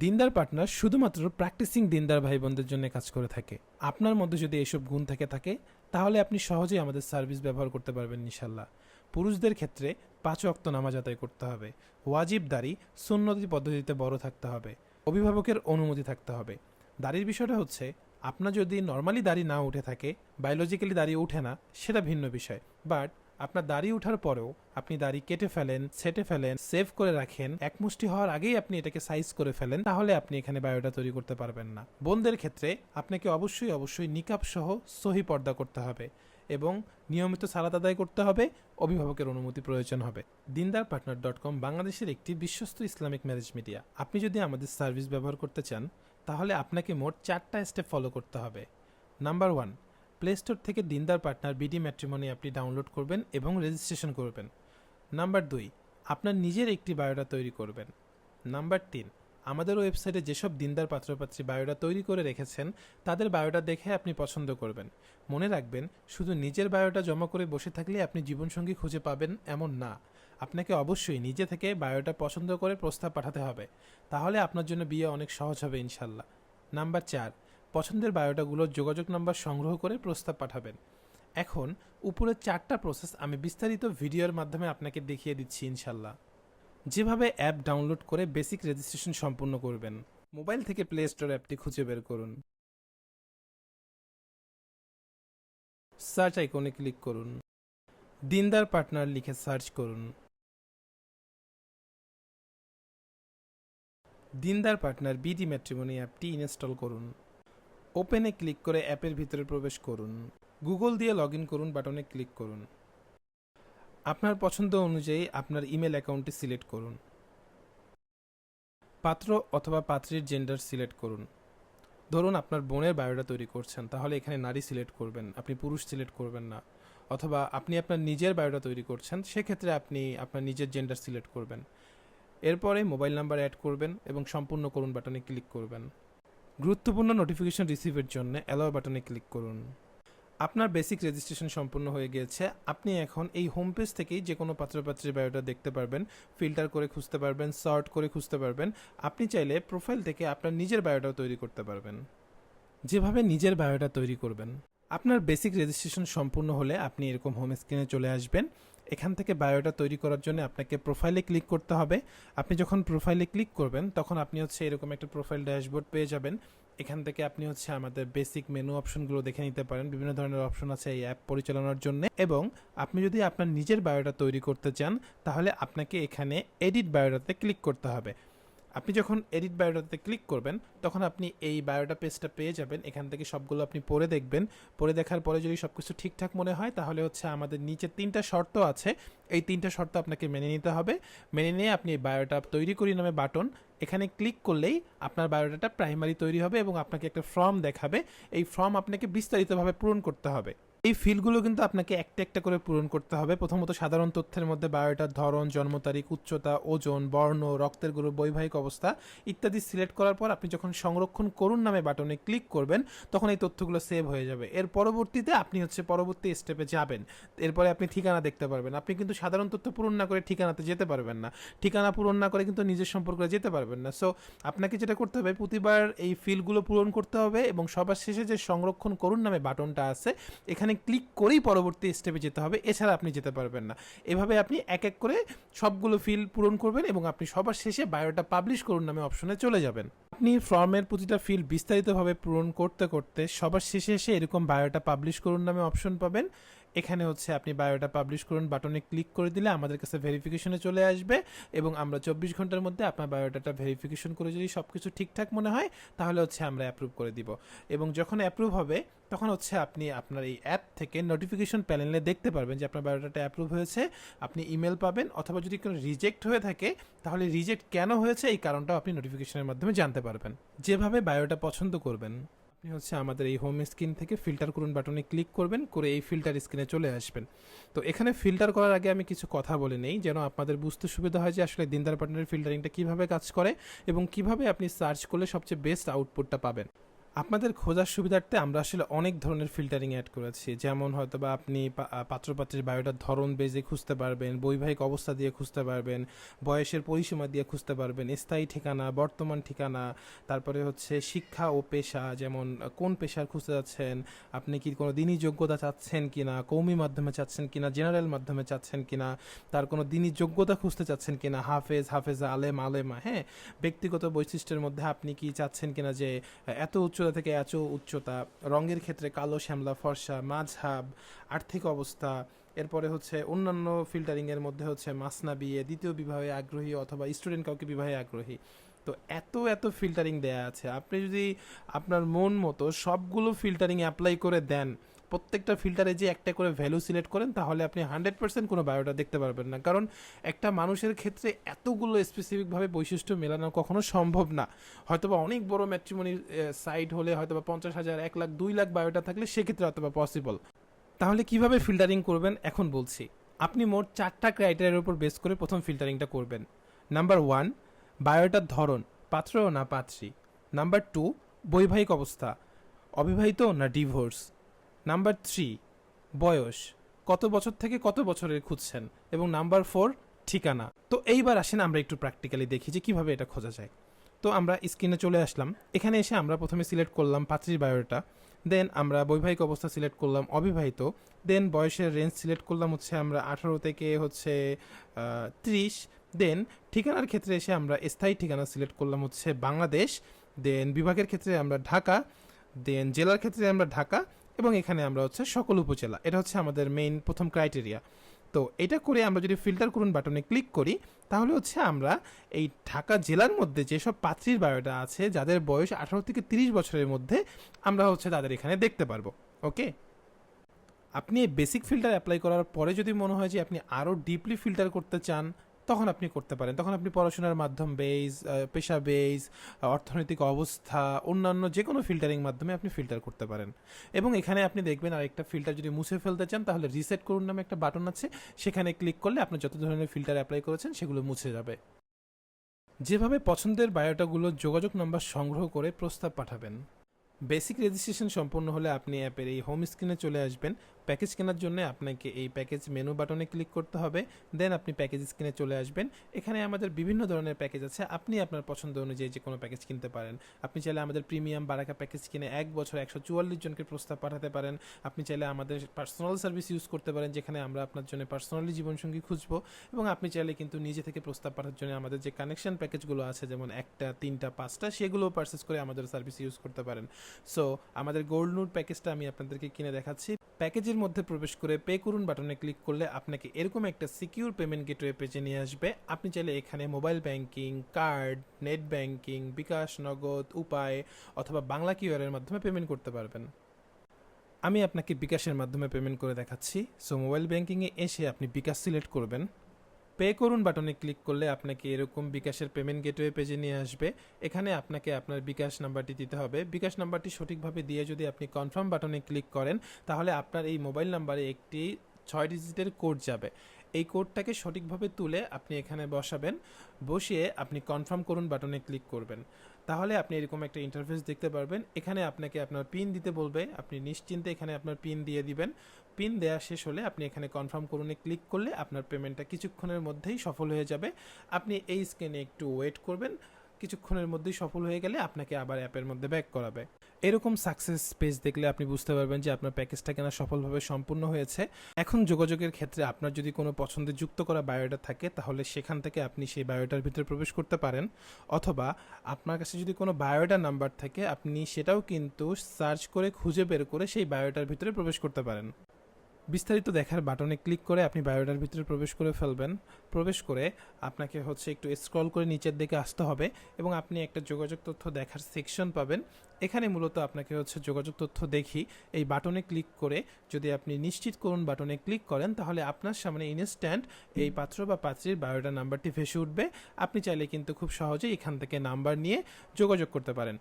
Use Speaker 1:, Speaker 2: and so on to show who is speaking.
Speaker 1: দিনদার পার্টনার শুধুমাত্র প্র্যাকটিসিং দিনদার ভাই বোনদের জন্য কাজ করে থাকে। আপনার মধ্যে যদি এসব গুণ থেকে থাকে তাহলে আপনি সহজেই আমাদের সার্ভিস ব্যবহার করতে পারবেন ইনশাল্লাহ। পুরুষদের ক্ষেত্রে 5 ওয়াক্ত নামাজ আদায় করতে হবে, ওয়াজিব দাড়ি সুন্নতি পদ্ধতিতে বড় থাকতে হবে, অভিভাবকের অনুমতি থাকতে হবে। দাড়ির বিষয়টা হচ্ছে, আপনার যদি নর্মালি দাড়ি না উঠে থাকে, বায়োলজিক্যালি দাড়ি উঠে না, সেটা ভিন্ন বিষয়। বাট আপনার দাড়ি ওঠার পরেও আপনি দাড়ি কেটে ফেলেন, ছেটে ফেলেন, সেভ করে রাখেন, এক মুষ্টি হওয়ার আগেই আপনি এটাকে সাইজ করে ফেলেন, তাহলে আপনি এখানে বায়োডা তৈরি করতে পারবেন না। বোনদের ক্ষেত্রে আপনাকে অবশ্যই নিকাব সহ সহি পর্দা করতে হবে এবং নিয়মিত সালাত আদায় করতে হবে। অভিভাবকের অনুমতি প্রয়োজন হবে। dindarpartner.com বাংলাদেশের একটি বিশ্বস্ত ইসলামিক ম্যারেজ মিডিয়া। আপনি যদি আমাদের সার্ভিস ব্যবহার করতে চান তাহলে আপনাকে মোট 4টা স্টেপ ফলো করতে হবে। নাম্বার 1, প্লে স্টোর থেকে দিনদার পার্টনার বিডি ম্যাট্রিমনি অ্যাপটি ডাউনলোড করবেন এবং রেজিস্ট্রেশন করবেন। নাম্বার 2, আপনার নিজের একটি বায়োডা তৈরি করবেন। নাম্বার 3, আমাদের ওয়েবসাইটে যেসব দিনদার পাত্রপাত্রী বায়োডা তৈরি করে রেখেছেন তাদের বায়োডা দেখে আপনি পছন্দ করবেন। মনে রাখবেন, শুধু নিজের বায়োডা জমা করে বসে থাকলে আপনি জীবনসঙ্গী খুঁজে পাবেন এমন না। আপনাকে অবশ্যই নিজে থেকে বায়োডা পছন্দ করে প্রস্তাব পাঠাতে হবে, তাহলে আপনার জন্য বিয়ে অনেক সহজ হবে ইনশাল্লাহ। নাম্বার 4, পছন্দের বায়োডাগুলোর যোগাযোগ নাম্বার সংগ্রহ করে প্রস্তাব পাঠাবেন। এখন উপরের 4টা প্রসেস আমি বিস্তারিত ভিডিওর মাধ্যমে আপনাকে দেখিয়ে দিচ্ছি ইনশাল্লাহ। যেভাবে অ্যাপ ডাউনলোড করে বেসিক রেজিস্ট্রেশন সম্পূর্ণ করবেন। মোবাইল থেকে প্লে স্টোর অ্যাপটি খুঁজে বের করুন, সার্চ আইকনে ক্লিক করুন, দিনদার পার্টনার লিখে সার্চ করুন। দিনদার পার্টনার বিডি ম্যাট্রিমনি অ্যাপটি ইনস্টল করুন। ওপেনে ক্লিক করে অ্যাপের ভিতরে প্রবেশ করুন। গুগল দিয়ে লগ ইন করুন বাটনে ক্লিক করুন। আপনার পছন্দ অনুযায়ী আপনার ইমেল অ্যাকাউন্টটি সিলেক্ট করুন। পাত্র অথবা পাত্রীর জেন্ডার সিলেক্ট করুন। ধরুন আপনার বোনের বায়োডা তৈরি করছেন, তাহলে এখানে নারী সিলেক্ট করবেন, আপনি পুরুষ সিলেক্ট করবেন না। অথবা আপনি আপনার নিজের বায়োডা তৈরি করছেন, সেক্ষেত্রে আপনি আপনার নিজের জেন্ডার সিলেক্ট করবেন। এরপরে মোবাইল নাম্বার অ্যাড করবেন এবং সম্পূর্ণ করুন বাটনে ক্লিক করবেন। গুরুত্বপূর্ণ নোটিফিকেশন রিসিভের জন্য অ্যালাও বাটনে ক্লিক করুন। আপনার বেসিক রেজিস্ট্রেশন সম্পূর্ণ হয়ে গিয়েছে। আপনি এখন এই হোম পেজ থেকেই যে কোনো পাত্রপাত্রীর বায়োডা দেখতে পারবেন, ফিল্টার করে খুঁজতে পারবেন, সর্ট করে খুঁজতে পারবেন। আপনি চাইলে প্রোফাইল থেকে আপনার নিজের বায়োডাও তৈরি করতে পারবেন। যেভাবে নিজের বায়োডা তৈরি করবেন, আপনার বেসিক রেজিস্ট্রেশন সম্পূর্ণ হলে আপনি এরকম হোম স্ক্রিনে চলে আসবেন। এখান থেকে বায়োডা তৈরি করার জন্য আপনাকে প্রোফাইলে ক্লিক করতে হবে। আপনি যখন প্রোফাইলে ক্লিক করবেন তখন আপনি এরকম একটা প্রোফাইল ড্যাশবোর্ড পেয়ে যাবেন। এখান থেকে আপনি আমাদের বেসিক মেনু অপশনগুলো দেখে নিতে পারেন। বিভিন্ন ধরনের অপশন আছে এই অ্যাপ পরিচালনার জন্য। এবং আপনি যদি আপনার নিজের বায়োডা তৈরি করতে চান তাহলে আপনাকে এখানে এডিট বায়োডাতে ক্লিক করতে হবে। আপনি যখন এডিট বায়োডাতে ক্লিক করবেন তখন আপনি এই বায়োডা পেজটা পেয়ে যাবেন। এখান থেকে সবগুলো আপনি পড়ে দেখবেন। পড়ে দেখার পরে যদি সব কিছু ঠিকঠাক মনে হয় তাহলে আমাদের নিচে 3টা শর্ত আছে। এই 3টা শর্ত আপনাকে মেনে নিতে হবে। মেনে নিয়ে আপনি বায়োডা তৈরি করি নামে বাটন, এখানে ক্লিক করলেই আপনার বায়োডাটা প্রাইমারি তৈরি হবে এবং আপনাকে একটা ফর্ম দেখাবে। এই ফর্ম আপনাকে বিস্তারিতভাবে পূরণ করতে হবে। এই ফিল্ডগুলো কিন্তু আপনাকে একটা একটা করে পূরণ করতে হবে। প্রথমত সাধারণ তথ্যের মধ্যে বায়োডাটার ধরন, জন্ম তারিখ, উচ্চতা, ওজন, বর্ণ, রক্তের গ্রুপ, বৈবাহিক অবস্থা ইত্যাদি সিলেক্ট করার পর আপনি যখন সংরক্ষণ করুন নামে বাটনে ক্লিক করবেন তখন এই তথ্যগুলো সেভ হয়ে যাবে। এর পরবর্তীতে আপনি পরবর্তী স্টেপে যাবেন। এরপরে আপনি ঠিকানা দেখতে পারবেন। আপনি কিন্তু সাধারণ তথ্য পূরণ না করে ঠিকানাতে যেতে পারবেন না, ঠিকানা পূরণ না করে কিন্তু নিজের সম্পর্কে যেতে পারবেন না। সো আপনাকে যেটা করতে হবে, প্রতিবার এই ফিল্ডগুলো পূরণ করতে হবে এবং সবার শেষে যে সংরক্ষণ করুন নামে বাটনটা আছে এখানে ক্লিক করেই পরবর্তী স্টেপে যেতে হবে, এছাড়া আপনি যেতে পারবেন না। এভাবে আপনি এক এক করে সবগুলো ফিল্ড পূরণ করবেন এবং আপনি সবার শেষে বায়োটা পাবলিশ করুন নামে অপশনে চলে যাবেন। আপনি ফর্মের প্রতিটা ফিল্ড বিস্তারিতভাবে পূরণ করতে করতে সবার শেষে এসে এরকম বায়োটা পাবলিশ করুন নামে অপশন পাবেন। এখানে আপনি বায়োটা পাবলিশ করুন বাটনে ক্লিক করে দিলে আমাদের কাছে ভেরিফিকেশনে চলে আসবে এবং আমরা 24 ঘন্টার মধ্যে আপনার বায়োডাটা ভেরিফিকেশন করে যদি সব কিছু ঠিকঠাক মনে হয় তাহলে আমরা অ্যাপ্রুভ করে দিব। এবং যখন অ্যাপ্রুভ হবে তখন আপনি আপনার এই অ্যাপ থেকে নোটিফিকেশন প্যানেলে দেখতে পারবেন যে আপনার বায়োডাটা অ্যাপ্রুভ হয়েছে। আপনি ইমেল পাবেন, অথবা যদি কোনো রিজেক্ট হয়ে থাকে তাহলে রিজেক্ট কেন হয়েছে এই কারণটাও আপনি নোটিফিকেশনের মাধ্যমে জানতে পারবেন। যেভাবে বায়োটা পছন্দ করবেন, আপনি আমাদের এই হোম স্ক্রিন থেকে ফিল্টার করুন বাটনে ক্লিক করবেন, করে এই ফিল্টার স্ক্রিনে চলে আসবেন। তো এখানে ফিল্টার করার আগে আমি কিছু কথা বলে নেই যেন আপনাদের বুঝতে সুবিধা হয় যে আসলে দিনদার পার্টনারের ফিল্টারিংটা কিভাবে কাজ করে এবং কিভাবে আপনি সার্চ করলে সবচেয়ে বেস্ট আউটপুটটা পাবেন। আপনাদের খোঁজার সুবিধার্থে আমরা আসলে অনেক ধরনের ফিল্টারিং অ্যাড করেছি, যেমন হয়তোবা আপনি পাত্রপাত্রীর বায়োটার ধরন বেজে খুঁজতে পারবেন, বৈবাহিক অবস্থা দিয়ে খুঁজতে পারবেন, বয়সের পরিসীমা দিয়ে খুঁজতে পারবেন, স্থায়ী ঠিকানা, বর্তমান ঠিকানা, তারপরে হচ্ছে শিক্ষা ও পেশা, যেমন কোন পেশার খুঁজতে যাচ্ছেন, আপনি কি কোনো দিনই যোগ্যতা চাচ্ছেন কিনা, কওমি মাধ্যমে চাচ্ছেন কিনা, জেনারেল মাধ্যমে চাচ্ছেন কিনা, তার কোনো দিনই যোগ্যতা খুঁজতে চাচ্ছেন কিনা, হাফেজ, হাফেজা, আলেম, আলেমা, হ্যাঁ, ব্যক্তিগত বৈশিষ্ট্যের মধ্যে আপনি কি চাচ্ছেন কিনা যে এত উচ্চতা থেকে এত উচ্চতা, রঙের ক্ষেত্রে কালো, শ্যামলা, ফর্সা, মাঝহাব, আর্থিক অবস্থা, এরপরে হচ্ছে অন্যান্য ফিল্টারিংয়ের মধ্যে হচ্ছে মাসনা বিয়ে, দ্বিতীয় বিবাহে আগ্রহী অথবা স্টুডেন্ট কাউকে বিবাহে আগ্রহী। তো এত ফিল্টারিং দেয়া আছে, আপনি যদি আপনার মন মতো সবগুলো ফিল্টারিং অ্যাপ্লাই করে দেন, প্রত্যেকটা ফিল্টারে যে একটা করে ভ্যালু সিলেক্ট করেন, তাহলে আপনি 100% কোনো বায়োটা দেখতে পারবেন না, কারণ একটা মানুষের ক্ষেত্রে এতগুলো স্পেসিফিকভাবে বৈশিষ্ট্য মেলানো কখনো সম্ভব না। হয়তোবা অনেক বড় ম্যাট্রিমনির সাইট হলে হয়তোবা 50,000, 1 লাখ, 2 লাখ বায়োটা থাকলে সেক্ষেত্রে হয়তোবা পসিবল। তাহলে কিভাবে ফিল্টারিং করবেন এখন বলছি। আপনি মোট 4টা ক্রাইটেরিয়ার উপর বেস করে প্রথম ফিল্টারিংটা করবেন। নাম্বার 1, বায়োটার ধরন, পাত্র না পাত্রী। নাম্বার 2, বৈবাহিক অবস্থা, অবিবাহিত না ডিভোর্স। নাম্বার 3, বয়স, কত বছর থেকে কত বছরের খুঁজছেন। এবং নাম্বার 4, ঠিকানা। তো এইবার আসেন আমরা একটু প্র্যাকটিক্যালি দেখি যে কিভাবে এটা খোঁজা যায়। তো আমরা স্ক্রিনে চলে আসলাম, এখানে এসে আমরা প্রথমে সিলেক্ট করলাম পাত্রীর বায়োটা, দেন আমরা বৈবাহিক অবস্থা সিলেক্ট করলাম অবিবাহিত, দেন বয়সের রেঞ্জ সিলেক্ট করলাম হচ্ছে আমরা 18 থেকে হচ্ছে 30, দেন ঠিকানার ক্ষেত্রে এসে আমরা স্থায়ী ঠিকানা সিলেক্ট করলাম হচ্ছে বাংলাদেশ, দেন বিভাগের ক্ষেত্রে আমরা ঢাকা, দেন জেলার ক্ষেত্রে আমরা ঢাকা, এবং এখানে আমরা হচ্ছে সকল উপজেলা। এটা হচ্ছে আমাদের মেইন প্রথম ক্রাইটেরিয়া। তো এটা করে আমরা যদি ফিল্টার করুন বাটনে ক্লিক করি, তাহলে হচ্ছে আমরা এই ঢাকা জেলার মধ্যে যেসব পাত্রীর বায়োটা আছে যাদের বয়স 18 থেকে 30 বছরের মধ্যে, আমরা হচ্ছে তাদের এখানে দেখতে পারবো। ওকে, আপনি এই বেসিক ফিল্টার অ্যাপ্লাই করার পরে যদি মনে হয় যে আপনি আরও ডিপলি ফিল্টার করতে চান, তখন আপনি করতে পারেন। তখন আপনি পড়াশোনার মাধ্যম বেস, পেশা বেস, অর্থনৈতিক অবস্থা, অন্যান্য যে কোনো ফিল্টারিং মাধ্যমে আপনি ফিল্টার করতে পারেন। এবং এখানে আপনি দেখবেন আরেকটা ফিল্টার যদি মুছে ফেলতে চান, তাহলে রিসেট করুন নামে একটা বাটন আছে, সেখানে ক্লিক করলে আপনি যত ধরনের ফিল্টার অ্যাপ্লাই করেছেন সেগুলো মুছে যাবে। যেভাবে পছন্দের বায়োটাগুলো যোগাযোগ নাম্বার সংগ্রহ করে প্রস্তাব পাঠাবেন। বেসিক রেজিস্ট্রেশন সম্পূর্ণ হলে আপনি অ্যাপের এই হোম স্ক্রিনে চলে আসবেন। প্যাকেজ কেনার জন্য আপনাকে এই প্যাকেজ মেনু বাটনে ক্লিক করতে হবে, দেন আপনি প্যাকেজ স্ক্রিনে চলে আসবেন। এখানে আমাদের বিভিন্ন ধরনের প্যাকেজ আছে, আপনি আপনার পছন্দ অনুযায়ী যে কোনো প্যাকেজ কিনতে পারেন। আপনি চাইলে আমাদের প্রিমিয়াম বারাকা প্যাকেজ কিনে 1 বছর 144 জনকে প্রস্তাব পাঠাতে পারেন। আপনি চাইলে আমাদের পার্সোনাল সার্ভিস ইউজ করতে পারেন, যেখানে আমরা আপনার জন্য পার্সোনালি জীবনসঙ্গী খুঁজবো। এবং আপনি চাইলে কিন্তু নিজে থেকে প্রস্তাব পাঠানোর জন্য আমাদের যে কানেকশন প্যাকেজগুলো আছে, যেমন 1টা, 3টা, 5টা, সেগুলো পারচেস করে আমাদের সার্ভিস ইউজ করতে পারেন। সো আমাদের গোল্ড নোট প্যাকেজটা আমি আপনাদেরকে কিনে দেখাচ্ছি। প্যাকেজের মধ্যে প্রবেশ করে পে করুন বাটনে ক্লিক করলে আপনাকে এরকম একটা সিকিউর পেমেন্ট গেটওয়ে পেজে নিয়ে আসবে। আপনি চাইলে এখানে mobile banking, card, net banking, bKash, Nagad, Upay অথবা বাংলা কিউআরের মাধ্যমে পেমেন্ট করতে পারবেন। আমি আপনাকে বিকাশের মাধ্যমে পেমেন্ট করে দেখাচ্ছি। সো মোবাইল ব্যাংকিংয়ে এসে আপনি বিকাশ সিলেক্ট করবেন। পে করুন বাটনে ক্লিক করলে আপনাকে এরকম বিকাশের পেমেন্ট গেটওয়ে পেজে নিয়ে আসবে। এখানে আপনাকে আপনার বিকাশ নাম্বারটি দিতে হবে। বিকাশ নাম্বারটি সঠিকভাবে দিয়ে যদি আপনি কনফার্ম বাটনে ক্লিক করেন, তাহলে আপনার এই মোবাইল নাম্বারে একটি 6 ডিজিটের কোড যাবে। এই কোডটাকে সঠিকভাবে তুলে আপনি এখানে বসাবেন, বসিয়ে আপনি কনফার্ম করুন বাটনে ক্লিক করবেন। তাহলে আপনি এরকম একটা ইন্টারফেস দেখতে পারবেন। এখানে আপনাকে আপনার পিন দিতে বলবে, আপনি নিশ্চিন্তে এখানে আপনার পিন দিয়ে দিবেন। পিন দেওয়া শেষ হলে আপনি এখানে কনফার্ম করুনে ক্লিক করলে আপনার পেমেন্টটা কিছুক্ষণের মধ্যেই সফল হয়ে যাবে। আপনি এই স্ক্রিনে একটু ওয়েট করবেন, কিছুক্ষণের মধ্যেই সফল হয়ে গেলে আপনাকে আবার অ্যাপের মধ্যে ব্যাক করাবে। এরকম সাকসেস পেজ দেখলে আপনি বুঝতে পারবেন যে আপনার প্যাকেজটা কেনা সফলভাবে সম্পূর্ণ হয়েছে। এখন যোগাযোগের ক্ষেত্রে আপনার যদি কোনো পছন্দের যুক্ত করা বায়োডাটা থাকে, তাহলে সেখান থেকে আপনি সেই বায়োডাটার ভিতরে প্রবেশ করতে পারেন, অথবা আপনার কাছে যদি কোনো বায়োডাটা নাম্বার থাকে, আপনি সেটাও কিন্তু সার্চ করে খুঁজে বের করে সেই বায়োডাটার ভিতরে প্রবেশ করতে পারেন। বিস্তারিত দেখার বাটনে ক্লিক করে আপনি বায়োডাটার ভিতরে প্রবেশ করে ফেলবেন। প্রবেশ করে আপনাকে হচ্ছে একটু স্ক্রল করে নিচের দিকে আসতে হবে এবং আপনি একটা যোগাযোগ তথ্য দেখার সেকশন পাবেন। এখানে মূলত আপনাকে হচ্ছে যোগাযোগ তথ্য দেখি এই বাটনে ক্লিক করে যদি আপনি নিশ্চিত করুন বাটনে ক্লিক করেন, তাহলে আপনার সামনে ইনস্ট্যান্ট এই পাত্র বা পাত্রীর বায়োডাটা নাম্বারটি ভেসে উঠবে। আপনি চাইলে কিন্তু খুব সহজেই এখান থেকে নাম্বার নিয়ে যোগাযোগ করতে পারেন।